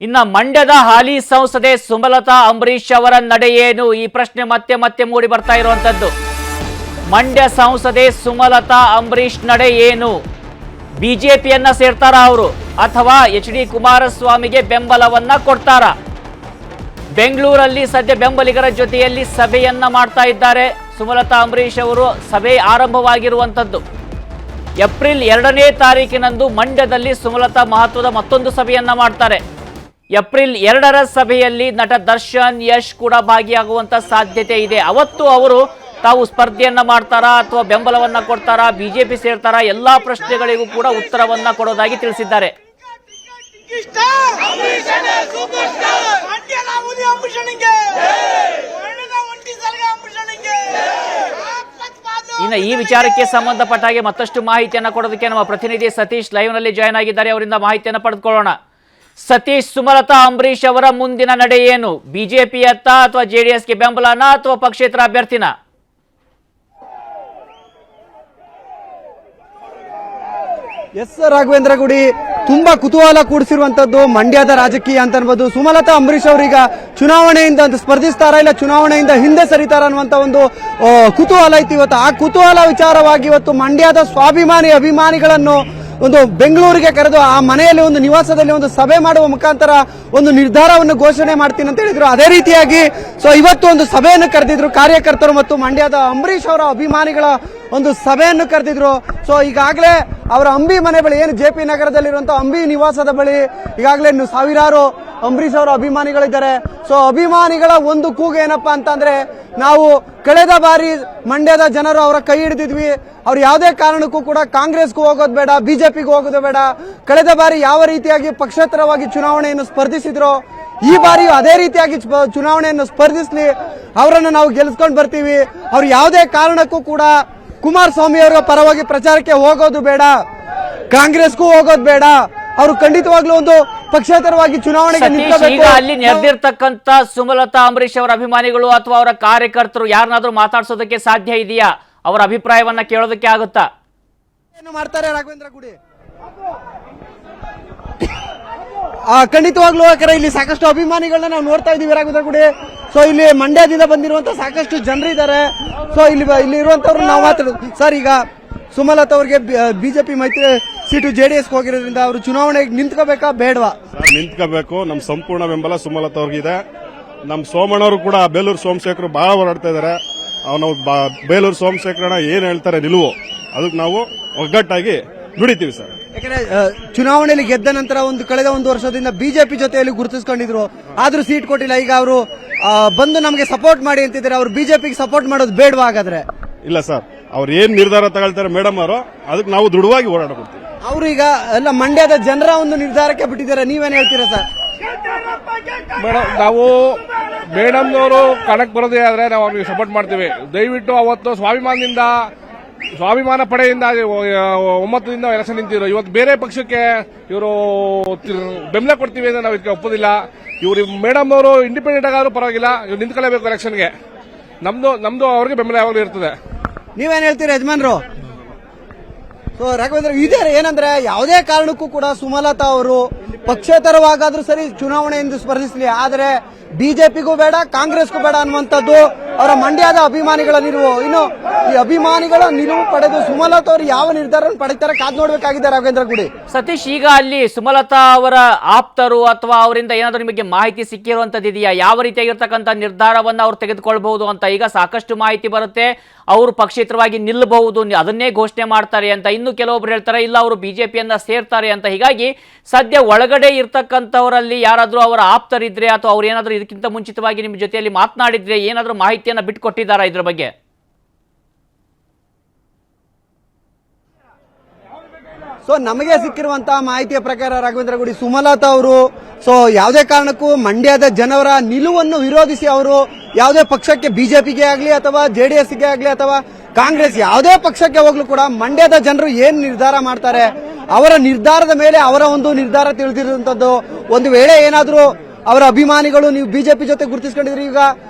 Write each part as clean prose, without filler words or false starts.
ಇನ್ನ ಮಂಡ್ಯದ ಹಾಲಿ ಸಂಸದೆ ಸುಮಲತಾ ಅಂಬರೀಶ್ ಅವರ ನಡೆ ಏನು? ಈ ಪ್ರಶ್ನೆ ಮತ್ತೆ ಮತ್ತೆ ಮೂಡಿ ಬರ್ತಾ ಇರುವಂತದ್ದು. ಮಂಡ್ಯ ಸಂಸದೆ ಸುಮಲತಾ ಅಂಬರೀಶ್ ನಡೆ ಏನು? ಬಿಜೆಪಿಯನ್ನ ಸೇರ್ತಾರ ಅವರು ಅಥವಾ ಎಚ್ ಡಿ ಕುಮಾರಸ್ವಾಮಿಗೆ ಬೆಂಬಲವನ್ನ ಕೊಡ್ತಾರ? ಬೆಂಗಳೂರಲ್ಲಿ ಸದ್ಯ ಬೆಂಬಲಿಗರ ಜೊತೆಯಲ್ಲಿ ಸಭೆಯನ್ನ ಮಾಡ್ತಾ ಇದ್ದಾರೆ ಸುಮಲತಾ ಅಂಬರೀಶ್ ಅವರು. ಸಭೆ ಆರಂಭವಾಗಿರುವಂತದ್ದು ಏಪ್ರಿಲ್ 2ನೇ ತಾರೀಕಿನಂದು ಮಂಡ್ಯದಲ್ಲಿ ಸುಮಲತಾ ಮಹತ್ವದ ಮತ್ತೊಂದು ಸಭೆಯನ್ನ ಮಾಡ್ತಾರೆ. ಏಪ್ರಿಲ್ 2ರ ಸಭೆಯಲ್ಲಿ ನಟ ದರ್ಶನ್, ಯಶ್ ಕೂಡ ಭಾಗಿಯಾಗುವಂತ ಸಾಧ್ಯತೆ ಇದೆ. ಅವತ್ತು ಅವರು ತಾವು ಸ್ಪರ್ಧೆಯನ್ನ ಮಾಡ್ತಾರಾ ಅಥವಾ ಬೆಂಬಲವನ್ನ ಕೊಡ್ತಾರಾ, ಬಿಜೆಪಿ ಸೇರ್ತಾರಾ, ಎಲ್ಲಾ ಪ್ರಶ್ನೆಗಳಿಗೂ ಕೂಡ ಉತ್ತರವನ್ನ ಕೊಡೋದಾಗಿ ತಿಳಿಸಿದ್ದಾರೆ. ಇನ್ನು ಈ ವಿಚಾರಕ್ಕೆ ಸಂಬಂಧಪಟ್ಟ ಹಾಗೆ ಮತ್ತಷ್ಟು ಮಾಹಿತಿಯನ್ನ ಕೊಡೋದಕ್ಕೆ ನಮ್ಮ ಪ್ರತಿನಿಧಿ ಸತೀಶ್ ಲೈವ್ ನಲ್ಲಿ ಜಾಯ್ನ್ ಆಗಿದ್ದಾರೆ. ಅವರಿಂದ ಮಾಹಿತಿಯನ್ನು ಪಡೆದುಕೊಳ್ಳೋಣ. ಸತೀಶ್, ಸುಮಲತಾ ಅಂಬರೀಶ್ ಅವರ ಮುಂದಿನ ನಡೆ ಏನು? ಬಿಜೆಪಿಯತ್ತ ಅಥವಾ ಜೆಡಿಎಸ್ಗೆ ಬೆಂಬಲನ ಅಥವಾ ಪಕ್ಷೇತರ ಅಭ್ಯರ್ಥಿನ? ಎಸ್ ರಾಘವೇಂದ್ರ ಗುಡಿ, ತುಂಬಾ ಕುತೂಹಲ ಕೂಡಿಸಿರುವಂತದ್ದು ಮಂಡ್ಯದ ರಾಜಕೀಯ ಅಂತ ಅನ್ಬೋದು. ಸುಮಲತಾ ಅಂಬರೀಶ್ ಅವರೀಗ ಚುನಾವಣೆಯಿಂದ ಸ್ಪರ್ಧಿಸ್ತಾರ ಇಲ್ಲ ಚುನಾವಣೆಯಿಂದ ಹಿಂದೆ ಸರಿತಾರ ಅನ್ನುವಂತ ಒಂದು ಕುತೂಹಲ ಐತಿ ಇವತ್ತು. ಆ ಕುತೂಹಲ ವಿಚಾರವಾಗಿ ಇವತ್ತು ಮಂಡ್ಯದ ಸ್ವಾಭಿಮಾನಿ ಅಭಿಮಾನಿಗಳನ್ನು ಒಂದು ಬೆಂಗಳೂರಿಗೆ ಕರೆದು ಆ ಮನೆಯಲ್ಲಿ ಒಂದು ನಿವಾಸದಲ್ಲಿ ಒಂದು ಸಭೆ ಮಾಡುವ ಮುಖಾಂತರ ಒಂದು ನಿರ್ಧಾರವನ್ನು ಘೋಷಣೆ ಮಾಡ್ತೀನಿ ಅಂತ ಹೇಳಿದ್ರು. ಅದೇ ರೀತಿಯಾಗಿ ಇವತ್ತು ಒಂದು ಸಭೆಯನ್ನು ಕರೆದಿದ್ರು ಕಾರ್ಯಕರ್ತರು ಮತ್ತು ಮಂಡ್ಯದ ಅಂಬರೀಶ್ ಅವರ ಅಭಿಮಾನಿಗಳ ಒಂದು ಸಭೆಯನ್ನು ಕರೆದಿದ್ರು. ಈಗಾಗಲೇ ಅವರ ಅಂಬಿ ಮನೆ ಬಳಿ, ಏನು ಜೆ ಪಿ ನಗರದಲ್ಲಿರುವಂತಹ ಅಂಬಿ ನಿವಾಸದ ಬಳಿ ಈಗಾಗಲೇ ಸಾವಿರಾರು ಅಂಬರೀಶ್ ಅವರ ಅಭಿಮಾನಿಗಳಿದ್ದಾರೆ. ಅಭಿಮಾನಿಗಳ ಒಂದು ಕೂಗು ಏನಪ್ಪಾ ಅಂತಂದ್ರೆ, ನಾವು ಕಳೆದ ಬಾರಿ ಮಂಡ್ಯದ ಜನರು ಅವರ ಕೈ ಹಿಡಿದಿದ್ವಿ, ಅವ್ರು ಯಾವುದೇ ಕಾರಣಕ್ಕೂ ಕೂಡ ಕಾಂಗ್ರೆಸ್ಗೂ ಹೋಗೋದು ಬೇಡ, ಬಿಜೆಪಿಗೂ ಹೋಗೋದು ಬೇಡ. ಕಳೆದ ಬಾರಿ ಯಾವ ರೀತಿಯಾಗಿ ಪಕ್ಷೇತರವಾಗಿ ಚುನಾವಣೆಯನ್ನು ಸ್ಪರ್ಧಿಸಿದ್ರು, ಈ ಬಾರಿಯೂ ಅದೇ ರೀತಿಯಾಗಿ ಚುನಾವಣೆಯನ್ನು ಸ್ಪರ್ಧಿಸಲಿ, ಅವರನ್ನು ನಾವು ಗೆಲ್ಲಿಸ್ಕೊಂಡು ಬರ್ತೀವಿ. ಅವ್ರು ಯಾವುದೇ ಕಾರಣಕ್ಕೂ ಕೂಡ ಕುಮಾರಸ್ವಾಮಿ ಅವರ ಪರವಾಗಿ ಪ್ರಚಾರಕ್ಕೆ ಹೋಗೋದು ಬೇಡ, ಕಾಂಗ್ರೆಸ್ಗೂ ಹೋಗೋದು ಬೇಡ, ಅವರು ಖಂಡಿತವಾಗ್ಲೂ ಒಂದು ಪಕ್ಷೇತರವಾಗಿ ಚುನಾವಣೆಗೆ ಈಗ ಅಲ್ಲಿ ನೆರೆದಿರ್ತಕ್ಕಂತ ಸುಮಲತಾ ಅಂಬರೀಶ್ ಅವರ ಅಭಿಮಾನಿಗಳು ಅಥವಾ ಅವರ ಕಾರ್ಯಕರ್ತರು ಯಾರನ್ನಾದ್ರೂ ಮಾತಾಡ್ಸೋದಕ್ಕೆ ಸಾಧ್ಯ ಇದೆಯಾ? ಅವರ ಅಭಿಪ್ರಾಯವನ್ನ ಕೇಳೋದಕ್ಕೆ ಆಗುತ್ತಾ? ಏನು ಮಾಡ್ತಾರೆ ರಾಘವೇಂದ್ರ ಗುಡಿ? ಖಂಡಿತವಾಗ್ಲೂ ಯಾಕಂದ್ರೆ ಇಲ್ಲಿ ಸಾಕಷ್ಟು ಅಭಿಮಾನಿಗಳನ್ನ ನಾವು ನೋಡ್ತಾ ಇದೀವಿ ರಾಘವೇಂದ್ರ ಗುಡಿ. ಇಲ್ಲಿ ಮಂಡ್ಯದಿಂದ ಬಂದಿರುವಂತ ಸಾಕಷ್ಟು ಜನರಿದ್ದಾರೆ. ಇಲ್ಲಿ ಇರುವಂತವ್ರು ನಾವು ಮಾತಾಡೋದು ಸರ್. ಈಗ ಸುಮಲತಾ ಅವರಿಗೆ ಬಿಜೆಪಿ ಮೈತ್ರಿ ಸೀಟು ಜೆಡಿಎಸ್ ಹೋಗಿರೋದ್ರಿಂದ ಅವರು ಚುನಾವಣೆಗೆ ನಿಂತ್ಕೋಬೇಕಾ ಬೇಡವಾ? ನಿಂತ್ಕೋಬೇಕು. ನಮ್ಮ ಸಂಪೂರ್ಣ ಬೆಂಬಲ ಸುಮಲತಾ ಅವ್ರಿಗಿದೆ. ನಮ್ಮ ಸೋಮಣ್ಣವರು ಕೂಡ ಬೇಲೂರು ಸೋಮಶೇಖರ್ ಬಹಳ ಹೋರಾಡ್ತಾ ಇದ್ದಾರೆ. ನಾವು ಬೇಲೂರು ಸೋಮಶೇಖರಣ್ಣ ಏನ್ ಹೇಳ್ತಾರೆ ನಿಲುವು, ಅದಕ್ಕೆ ನಾವು ಒಗ್ಗಟ್ಟಾಗಿ ದುಡಿತೀವಿ ಸರ್. ಯಾಕಂದ್ರೆ ಚುನಾವಣೆಯಲ್ಲಿ ಗೆದ್ದ ನಂತರ ಕಳೆದ ಒಂದು ವರ್ಷದಿಂದ ಬಿಜೆಪಿ ಜೊತೆಯಲ್ಲಿ ಗುರುತಿಸ್ಕೊಂಡಿದ್ರು, ಆದ್ರೂ ಸೀಟ್ ಕೊಟ್ಟಿಲ್ಲ. ಈಗ ಅವರು ಬಂದು ನಮಗೆ ಸಪೋರ್ಟ್ ಮಾಡಿ ಅಂತಿದ್ದಾರೆ. ಅವ್ರು ಬಿಜೆಪಿಗೆ ಸಪೋರ್ಟ್ ಮಾಡೋದು ಬೇಡವಾ ಹಾಗಾದ್ರೆ? ಇಲ್ಲ ಸರ್, ಅವ್ರು ಏನ್ ನಿರ್ಧಾರ ತಗೊಳ್ತಾರೆ ಮೇಡಮ್ ಅವರು, ಅದಕ್ಕೆ ನಾವು ದೃಢವಾಗಿ ಹೋರಾಡ್ಕೊಡ್ತೀವಿ. ಅವರು ಈಗ ಎಲ್ಲ ಮಂಡ್ಯದ ಜನರ ಒಂದು ನಿರ್ಧಾರಕ್ಕೆ ಬಿಟ್ಟಿದ್ದಾರೆ, ನೀವೇನ್ ಹೇಳ್ತೀರಾ ಸರ್? ಮೇಡಮ್, ನಾವು ಮೇಡಮ್ನವರು ಕಣಕ್ಕೆ ಬರೋದೇ ಆದ್ರೆ ನಾವು ಅವ್ರಿಗೆ ಸಪೋರ್ಟ್ ಮಾಡ್ತೀವಿ. ದಯವಿಟ್ಟು ಅವತ್ತು ಸ್ವಾಭಿಮಾನ ಪಡೆಯಿಂದ 9ದಿಂದ ಎಲೆಕ್ಷನ್ ನಿಂತಿದ್ರು. ಇವತ್ತು ಬೇರೆ ಪಕ್ಷಕ್ಕೆ ಇವರು ಬೆಂಬಲ ಕೊಡ್ತೀವಿ ಅಂತ ನಾವು ಇದಕ್ಕೆ ಒಪ್ಪೋದಿಲ್ಲ. ಇವರು ಮೇಡಮ್ ಅವರು ಇಂಡಿಪೆಂಡೆಂಟ್ ಆಗಾದ್ರೂ ಪರವಾಗಿಲ್ಲ, ಇವ್ರು ನಿಂತ್ಕೊಳ್ಳೇಬೇಕು ಎಲೆಕ್ಷನ್ಗೆ. ನಮ್ದು ಅವ್ರಿಗೆ ಬೆಂಬಲ ಯಾವಾಗಲೂ ಇರ್ತದೆ. ನೀವೇನ್ ಹೇಳ್ತೀರಿ ಯಜಮಾನ್ರು? ರಾಘವೇಂದ್ರ, ಇದೇ ಏನಂದ್ರೆ ಯಾವುದೇ ಕಾರಣಕ್ಕೂ ಕೂಡ ಸುಮಲತಾ ಅವರು ಪಕ್ಷೇತರವಾಗಾದ್ರೂ ಸರಿ ಚುನಾವಣೆಯಿಂದ ಸ್ಪರ್ಧಿಸಲಿ, ಆದರೆ ಬಿಜೆಪಿಗೂ ಬೇಡ ಕಾಂಗ್ರೆಸ್ಗೂ ಬೇಡ ಅನ್ನುವಂಥದ್ದು ಅವರ ಮಂಡ್ಯದ ಅಭಿಮಾನಿಗಳ ನಿಲುವು. ಇನ್ನು ಈ ಅಭಿಮಾನಿಗಳ ನಿಲುವು ಪಡೆದು ಸುಮಲತಾ ಅವರು ಯಾವ ನಿರ್ಧಾರ ಪಡಿತಾರೆ ಕಾದ್ ನೋಡ್ಬೇಕಾಗಿದೆ ರಾಘವೇಂದ್ರ ಗುಡಿ. ಸತೀಶ್, ಈಗ ಅಲ್ಲಿ ಸುಮಲತಾ ಅವರ ಆಪ್ತರು ಅಥವಾ ಅವರಿಂದ ಏನಾದರೂ ನಿಮಗೆ ಮಾಹಿತಿ ಸಿಕ್ಕಿರುವಂತದ್ದು ಇದೆಯಾ? ಯಾವ ರೀತಿಯಾಗಿರ್ತಕ್ಕಂಥ ನಿರ್ಧಾರವನ್ನ ಅವ್ರು ತೆಗೆದುಕೊಳ್ಬಹುದು ಅಂತ? ಈಗ ಸಾಕಷ್ಟು ಮಾಹಿತಿ ಬರುತ್ತೆ, ಅವರು ಪಕ್ಷೇತರವಾಗಿ ನಿಲ್ಲಬಹುದು, ಅದನ್ನೇ ಘೋಷಣೆ ಮಾಡ್ತಾರೆ ಅಂತ. ಇನ್ನು ಕೆಲವೊಬ್ರು ಹೇಳ್ತಾರೆ ಇಲ್ಲ ಅವರು ಬಿಜೆಪಿಯನ್ನ ಸೇರ್ತಾರೆ ಅಂತ. ಹೀಗಾಗಿ ಸದ್ಯ ಒಳಗಡೆ ಇರ್ತಕ್ಕಂಥವರಲ್ಲಿ ಯಾರಾದ್ರೂ ಅವರ ಆಪ್ತರಿದ್ರೆ ಅಥವಾ ಅವ್ರು ಏನಾದ್ರೂ ಇದಕ್ಕಿಂತ ಮುಂಚಿತವಾಗಿ ನಿಮ್ಮ ಜೊತೆಯಲ್ಲಿ ಮಾತನಾಡಿದ್ರೆ ಏನಾದ್ರೂ ಮಾಹಿತಿಯನ್ನ ಬಿಟ್ಕೊಟ್ಟಿದ್ದಾರಾ ಇದ್ರ ಬಗ್ಗೆ? ನಮಗೆ ಸಿಕ್ಕಿರುವಂತಹ ಮಾಹಿತಿಯ ಪ್ರಕಾರ ರಾಘವೇಂದ್ರ ಗುಡಿ, ಸುಮಲತಾ ಅವರು ಯಾವುದೇ ಕಾರಣಕ್ಕೂ ಮಂಡ್ಯದ ಜನರ ನಿಲುವನ್ನು ವಿರೋಧಿಸಿ ಅವರು ಯಾವುದೇ ಪಕ್ಷಕ್ಕೆ ಬಿಜೆಪಿಗೆ ಆಗಲಿ ಅಥವಾ ಜೆಡಿಎಸ್ಗೆ ಆಗಲಿ ಅಥವಾ ಕಾಂಗ್ರೆಸ್ ಯಾವುದೇ ಪಕ್ಷಕ್ಕೆ ಹೋಗ್ಲು ಕೂಡ ಮಂಡ್ಯದ ಜನರು ಏನ್ ನಿರ್ಧಾರ ಮಾಡ್ತಾರೆ ಅವರ ನಿರ್ಧಾರದ ಮೇಲೆ ಅವರ ಒಂದು ನಿರ್ಧಾರ ತಿಳಿದಿರುವಂತದ್ದು. ಒಂದು ವೇಳೆ ಏನಾದ್ರೂ ಅವರ ಅಭಿಮಾನಿಗಳು ನೀವು ಬಿಜೆಪಿ ಜೊತೆ ಗುರುತಿಸಿಕೊಂಡಿದ್ರಿ, ಈಗ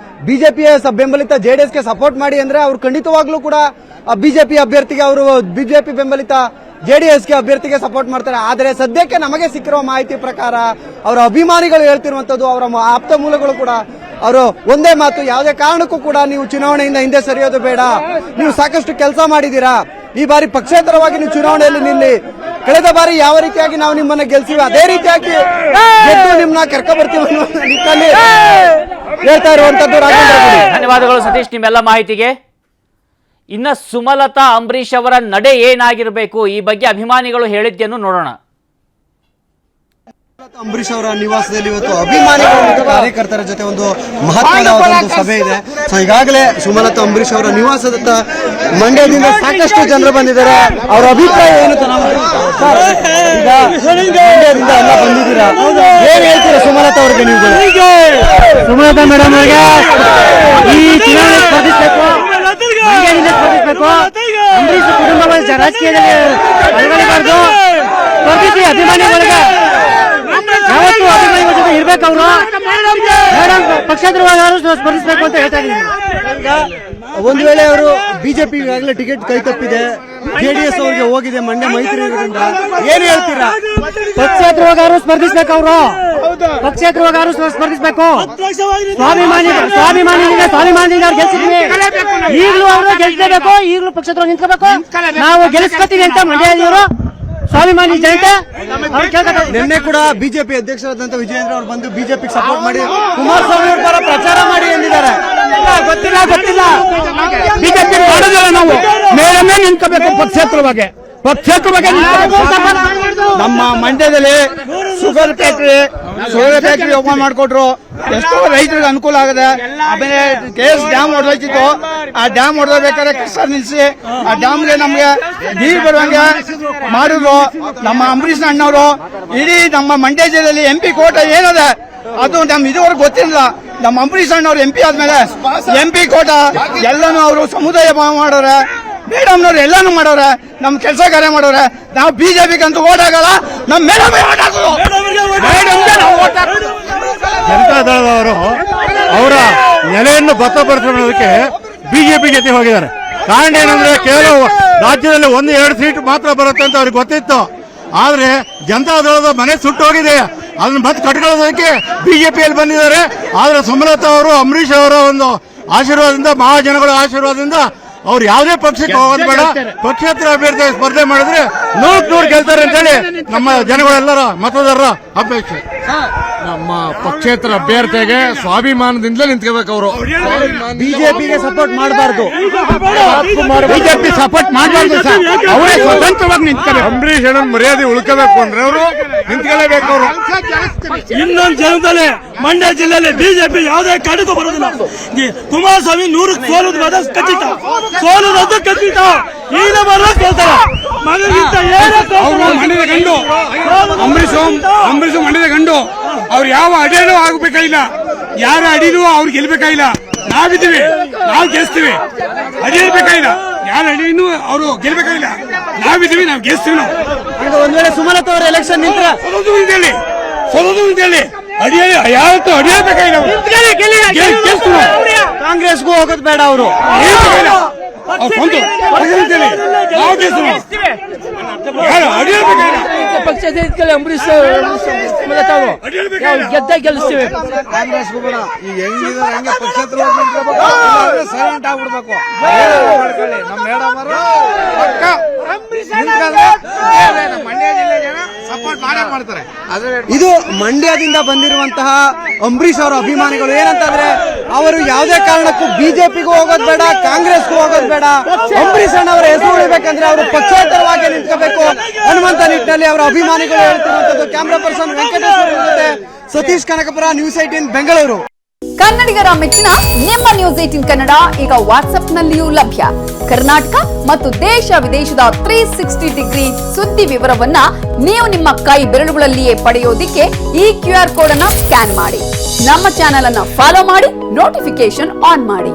ಬಿಜೆಪಿಯ ಬೆಂಬಲಿತ ಜೆಡಿಎಸ್ಗೆ ಸಪೋರ್ಟ್ ಮಾಡಿ ಅಂದ್ರೆ ಅವ್ರು ಖಂಡಿತವಾಗ್ಲೂ ಕೂಡ ಬಿಜೆಪಿ ಅಭ್ಯರ್ಥಿಗೆ ಅವರು ಬಿಜೆಪಿ ಬೆಂಬಲಿತ JDSಗೆ ಅಭ್ಯರ್ಥಿಗೆ ಸಪೋರ್ಟ್ ಮಾಡ್ತಾರೆ. ಆದರೆ ಸದ್ಯಕ್ಕೆ ನಮಗೆ ಸಿಕ್ಕಿರುವ ಮಾಹಿತಿ ಪ್ರಕಾರ ಅವರ ಅಭಿಮಾನಿಗಳು ಹೇಳ್ತಿರುವಂತದ್ದು, ಅವರ ಆಪ್ತ ಮೂಲಗಳು ಕೂಡ ಅವರು ಒಂದೇ ಮಾತು, ಯಾವುದೇ ಕಾರಣಕ್ಕೂ ಕೂಡ ನೀವು ಚುನಾವಣೆಯಿಂದ ಹಿಂದೆ ಸರಿಯೋದು ಬೇಡ, ನೀವು ಸಾಕಷ್ಟು ಕೆಲಸ ಮಾಡಿದೀರಾ, ಈ ಬಾರಿ ಪಕ್ಷೇತರವಾಗಿ ನೀವು ಚುನಾವಣೆಯಲ್ಲಿ ನಿಲ್ಲಿ, ಕಳೆದ ಬಾರಿ ಯಾವ ರೀತಿಯಾಗಿ ನಾವು ನಿಮ್ಮನ್ನ ಗೆಲ್ಸಿವಿ ಅದೇ ರೀತಿಯಾಗಿ ಗೆದ್ದು ನಿಮ್ಮನ್ನ ಕರ್ಕ ಬರ್ತೀವಿ ಅನ್ನೋ ನಿಟ್ಟಿನಲ್ಲಿ ಹೇಳ್ತಾ ಇರುವಂತದ್ದು. ಧನ್ಯವಾದಗಳು ಸತೀಶ್ ನಿಮ್ಮೆಲ್ಲ ಮಾಹಿತಿಗೆ. ಇನ್ನ ಸುಮಲತಾ ಅಂಬರೀಶ್ ಅವರ ನಡೆ ಏನಾಗಿರಬೇಕು, ಈ ಬಗ್ಗೆ ಅಭಿಮಾನಿಗಳು ಹೇಳಿದ್ದನ್ನು ನೋಡೋಣ. ಅಂಬರೀಶ್ ಅವರ ನಿವಾಸದಲ್ಲಿ ಇವತ್ತು ಅಭಿಮಾನಿಗಳು ಮತ್ತು ಕಾರ್ಯಕರ್ತರ ಜೊತೆ ಒಂದು ಮಹತ್ವದ ಒಂದು ಸಭೆ ಇದೆ. ಸೊ ಈಗಾಗಲೇ ಸುಮಲತಾ ಅಂಬರೀಶ್ ಅವರ ನಿವಾಸದತ್ತ ಮಂಡ್ಯದಿಂದ ಸಾಕಷ್ಟು ಜನರು ಬಂದಿದ್ದಾರೆ. ಅವರ ಅಭಿಪ್ರಾಯ ಏನು ಈಗ ಮಂಡ್ಯದಿಂದ ಎಲ್ಲ ಬಂದಿದ್ದೀರಾ, ಏನ್ ಹೇಳ್ತೀರಾ ಸುಮಲತಾ ಅವ್ರಿಗೆ? ನೀವು ಸುಮಲತಾ ಮೇಡಮ್ ಅವರಿಗೆ ಈ ಚುನಾವಣೆ ಸ್ಪರ್ಧಿಸಬೇಕು, ಮಂಡ್ಯದಿಂದ ಸ್ಪರ್ಧಿಸಬೇಕು, ಅಂಬರೀಶ್ ಕುಟುಂಬ ರಾಜಕೀಯದಲ್ಲಿ ಅಳವಡಿಸಬಾರ್ದು, ಸ್ಪರ್ಧಿಸಿ ಅಭಿಮಾನಿಗಳಿಗೆ ಯಾವತ್ತೂ ಅಭಿಮಾನಿಗಳ ಜೊತೆ ಇರ್ಬೇಕು. ಅವರು ಮೇಡಮ್ ಪಕ್ಷೇತರವಾಗಿ ಸ್ಪರ್ಧಿಸಬೇಕು ಅಂತ ಹೇಳ್ತಾ ಇದ್ದೀನಿ. ಒಂದು ವೇಳೆ ಅವರು ಬಿಜೆಪಿ ಈಗಾಗಲೇ ಟಿಕೆಟ್ ಕೈ ತಪ್ಪಿದೆ, JDS ಅವರಿಗೆ ಹೋಗಿದೆ ಮಂಡ್ಯ ಮೈತ್ರಿ ಇರೋದ್ರಿಂದ ಏನ್ ಹೇಳ್ತೀರಾ? ಪಕ್ಷೇತರವಾಗಿ ಸ್ಪರ್ಧಿಸಬೇಕು, ಅವರು ಪಕ್ಷೇತರವಾಗಿ ಸ್ಪರ್ಧಿಸಬೇಕು. ಸ್ವಾಭಿಮಾನಿಯಿಂದ ಗೆಲ್ಸಿದ್ವಿ, ಈಗಲೂ ಅವರು ಗೆಲ್ಸಲೇಬೇಕು, ಈಗಲೂ ಪಕ್ಷೇತರವಾಗಿ ನಿಂತ್ಕೋಬೇಕು. ನಾವು ಗೆಲ್ಲಿಸ್ಕೊತೀವಿ ಅಂತ ಮಂಡ್ಯದವರು ಸ್ವಾಭಿಮಾನಿ ಜನತೆ. ನಿನ್ನೆ ಕೂಡ ಬಿಜೆಪಿ ಅಧ್ಯಕ್ಷರಾದಂತ ವಿಜಯೇಂದ್ರ ಅವರು ಬಂದು ಬಿಜೆಪಿ ಸಪೋರ್ಟ್ ಮಾಡಿ ಕುಮಾರಸ್ವಾಮಿ ಅವರ ಪರ ಪ್ರಚಾರ ಮಾಡಿ ಎಂದಿದ್ದಾರೆ. ಗೊತ್ತಿಲ್ಲ ಬಿಜೆಪಿ ಮಾಡೋದಿಲ್ಲ, ನಾವು ಮೇಡಮೇ ನಿಂತ್ಕೋಬೇಕು ಪಕ್ಷೇತರವಾಗಿ. ನಮ್ಮ ಮಂಡ್ಯದಲ್ಲಿ ಶುಗರ್ ಫ್ಯಾಕ್ಟ್ರಿ ಓಪನ್ ಮಾಡಿಕೊಟ್ರು, ಎಷ್ಟೋ ರೈತರಿಗೆ ಅನುಕೂಲ ಆಗಿದೆ. ಆಮೇಲೆ KS ಡ್ಯಾಮ್ ಹೊಡೆದೋಯ್ತಿತ್ತು, ಆ ಡ್ಯಾಮ್ ಹೊಡೆದಬೇಕಾದ್ರೆ ಕಸ ನಿಲ್ಲಿಸಿ ಆ ಡ್ಯಾಮ್ಗೆ ನಮ್ಗೆ ನೀರು ಬರುವಂಗೆ ಮಾಡಿದ್ರು ನಮ್ಮ ಅಂಬರೀಶ್ ಅಣ್ಣವರು. ಇಡೀ ನಮ್ಮ ಮಂಡ್ಯ ಜಿಲ್ಲೆಯಲ್ಲಿ MP ಕೋಟ ಏನದೆ ಅದು ನಮ್ ಇದುವರೆಗೂ ಗೊತ್ತಿಲ್ಲ. ನಮ್ಮ ಅಂಬರೀಶ್ ಅಣ್ಣವ್ರು MP ಆದ್ಮೇಲೆ MP ಕೋಟ ಎಲ್ಲಾನು ಅವರು ಸಮುದಾಯ ಮಾಡೋರೆ, ಮೇಡಮ್ನವ್ರು ಎಲ್ಲಾನು ಮಾಡೋರೆ, ನಮ್ ಕೆಲಸ ಕಾರ್ಯ ಮಾಡೋರೆ. ನಾವು ಬಿಜೆಪಿಗೆ ಅಂತೂ ಓಟ್ ಆಗಲ್ಲ, ನಮ್ ಮೇಡಮ್ ಜನತಾ ದಳದವರು ಅವರ ನೆಲೆಯನ್ನು ಬಲಪಡಿಸೋದಕ್ಕೆ ಬಿಜೆಪಿ ಜೊತೆ ಹೋಗಿದ್ದಾರೆ. ಕಾರಣ ಏನಂದ್ರೆ ಕೇವಲ ರಾಜ್ಯದಲ್ಲಿ 1-2 ಸೀಟ್ ಮಾತ್ರ ಬರುತ್ತೆ ಅಂತ ಅವ್ರಿಗೆ ಗೊತ್ತಿತ್ತು. ಆದ್ರೆ ಜನತಾ ದಳದ ಮನೆ ಸುಟ್ಟು ಹೋಗಿದೆ, ಅದನ್ನ ಮತ್ತೆ ಕಟ್ಕೊಳ್ಳೋದಕ್ಕೆ ಬಿಜೆಪಿಯಲ್ಲಿ ಬಂದಿದ್ದಾರೆ. ಆದ್ರೆ ಸುಮಲತಾ ಅವರು ಅಂಬರೀಶ್ ಅವರ ಒಂದು ಆಶೀರ್ವಾದದಿಂದ, ಮಹಾಜನಗಳ ಆಶೀರ್ವಾದದಿಂದ ಅವ್ರು ಯಾವುದೇ ಪಕ್ಷಕ್ಕೆ ಹೋಗೋದು ಬೇಡ, ಪಕ್ಷೇತರ ಅಭ್ಯರ್ಥಿ ಸ್ಪರ್ಧೆ ಮಾಡಿದ್ರೆ 100% ಗೆಲ್ತಾರೆ ಅಂತೇಳಿ ನಮ್ಮ ಜನಗಳೆಲ್ಲರ ಮತದಾರರ ಅಪೇಕ್ಷೆ. ನಮ್ಮ ಪಕ್ಷೇತರ ಅಭ್ಯರ್ಥಿಗೆ ಸ್ವಾಭಿಮಾನದಿಂದಲೇ ನಿಂತ್ಕೋಬೇಕು. ಅವರು ಬಿಜೆಪಿಗೆ ಸಪೋರ್ಟ್ ಮಾಡಬಾರ್ದು, ಬಿಜೆಪಿ ಸಪೋರ್ಟ್ ಮಾಡಬಾರ್ದು, ಅವರೇ ಸ್ವತಂತ್ರವಾಗಿ ನಿಂತ್ಕೋಬೇಕು. ಅಂಬರೀಶ್ ಅಣ್ಣನ ಮರ್ಯಾದೆ ಉಳ್ಕೋಬೇಕು ಅಂದ್ರೆ ಅವರು ನಿಂತ್ಕೊಳ್ಳೇಬೇಕು. ಅವರು ಇನ್ನೊಂದು ಜನದಲ್ಲಿ ಮಂಡ್ಯ ಜಿಲ್ಲೆಯಲ್ಲಿ ಬಿಜೆಪಿ ಯಾವುದೇ ಕಾರಣಕ್ಕೂ ಬರೋದಿಲ್ಲ. ಕುಮಾರಸ್ವಾಮಿ 100ಕ್ಕೆ ಸೋಲುವುದು ಖಚಿತ. ಈಗ ಬರೋದು ಕೇಳ್ತಾರೆ ಮಂಡ್ಯದ ಗಂಡು ಅಂಬರೀಶ್ ಮಂಡ್ಯದ ಗಂಡು. ಅವ್ರು ಯಾವ ಅಡಿನೂ ಆಗ್ಬೇಕಾಗಿಲ್ಲ, ಯಾರ ಅಡಿನೂ ಅವ್ರು ಗೆಲ್ಬೇಕಾಗಿಲ್ಲ. ನಾವಿದ್ದೀವಿ, ನಾವು ಗೆಲ್ಸ್ತೀವಿ. ಅಡಿಬೇಕಾಗಿಲ್ಲ, ಯಾರ ಅಡಿನೂ ಅವರು ಗೆಲ್ಬೇಕಾಗಿಲ್ಲ. ನಾವಿದ್ದೀವಿ, ನಾವು ಗೆಲ್ಸ್ತೀವಿ. ನಾವು ಒಂದ್ ವೇಳೆ ಸುಮಲತಾ ಅವರ ಎಲೆಕ್ಷನ್ ನಿಂತರ ಸೋಲೋದು ಅಂತೇಳಿ ಅಡಿಯಲ್ಲಿ ಯಾವತ್ತೂ ಅಡಿಯಬೇಕಾಗಿಲ್ಲ. ಕಾಂಗ್ರೆಸ್ಗೂ ಹೋಗೋದು ಬೇಡ, ಅವರು ಪಕ್ಷ ಅಂಬರೀಶ್ ಗೆದ್ದ ಗೆಲ್ಲಿಸ್ತೀವಿ. ಕಾಂಗ್ರೆಸ್ಗೂ ಬೇಡ. ಈಗ ಹೆಂಗಿದ್ರೆ ಹಂಗೆ ಪಕ್ಷೇತರ ಸೈಲೆಂಟ್ ಆಗ್ಬಿಡ್ಬೇಕು. ನಮ್ಮ ಮೇಡಮ್ ಮಂಡ್ಯ ಜಿಲ್ಲೆ ಜನ ಸಪೋರ್ಟ್ ಮಾಡೇ ಮಾಡ್ತಾರೆ. ಇದು ಮಂಡ್ಯದಿಂದ ಬಂದಿರುವಂತಹ ಅಂಬರೀಶ್ ಅವರ ಅಭಿಮಾನಿಗಳು ಏನಂತಂದ್ರೆ, ಅವರು ಯಾವುದೇ ಕಾರಣಕ್ಕೂ ಬಿಜೆಪಿಗೂ ಹೋಗೋದು ಬೇಡ, ಕಾಂಗ್ರೆಸ್ಗೂ ಹೋಗೋದು ಬೇಡ. ಅಂಬರೀಶ್ ಅಣ್ಣವರ ಹೆಸರು ಉಳಿಬೇಕಂದ್ರೆ ಅವರು ಪಕ್ಷೇತರವಾಗಿ ನಿಂತ್ಕೋಬೇಕು ಅನ್ನುವಂತ ನಿಟ್ಟಿನಲ್ಲಿ ಅವರ ಅಭಿಮಾನಿಗಳು ಹೇಳ್ತಿರುವಂತದ್ದು. ಕ್ಯಾಮ್ರಾ ಪರ್ಸನ್ ವೆಂಕಟೇಶ್ವರ ಜೊತೆ ಸತೀಶ್ ಕನಕಪುರ, ನ್ಯೂಸ್ 18 ಬೆಂಗಳೂರು. ಕನ್ನಡಿಗರ ಮೆಚ್ಚಿನ ನಿಮ್ಮ ನ್ಯೂಸ್ 18 ಕನ್ನಡ ಈಗ ವಾಟ್ಸ್ಆಪ್ನಲ್ಲಿಯೂ ಲಭ್ಯ. ಕರ್ನಾಟಕ ಮತ್ತು ದೇಶ ವಿದೇಶದ 360 ಡಿಗ್ರಿ ಸುದ್ದಿ ವಿವರವನ್ನ ನೀವು ನಿಮ್ಮ ಕೈ ಬೆರಳುಗಳಲ್ಲಿಯೇ ಪಡೆಯೋದಿಕ್ಕೆ ಈ QR ಕೋಡ್ ಅನ್ನ ಸ್ಕ್ಯಾನ್ ಮಾಡಿ. ನಮ್ಮ ಚಾನೆಲ್ ಅನ್ನ ಫಾಲೋ ಮಾಡಿ, ನೋಟಿಫಿಕೇಶನ್ ಆನ್ ಮಾಡಿ.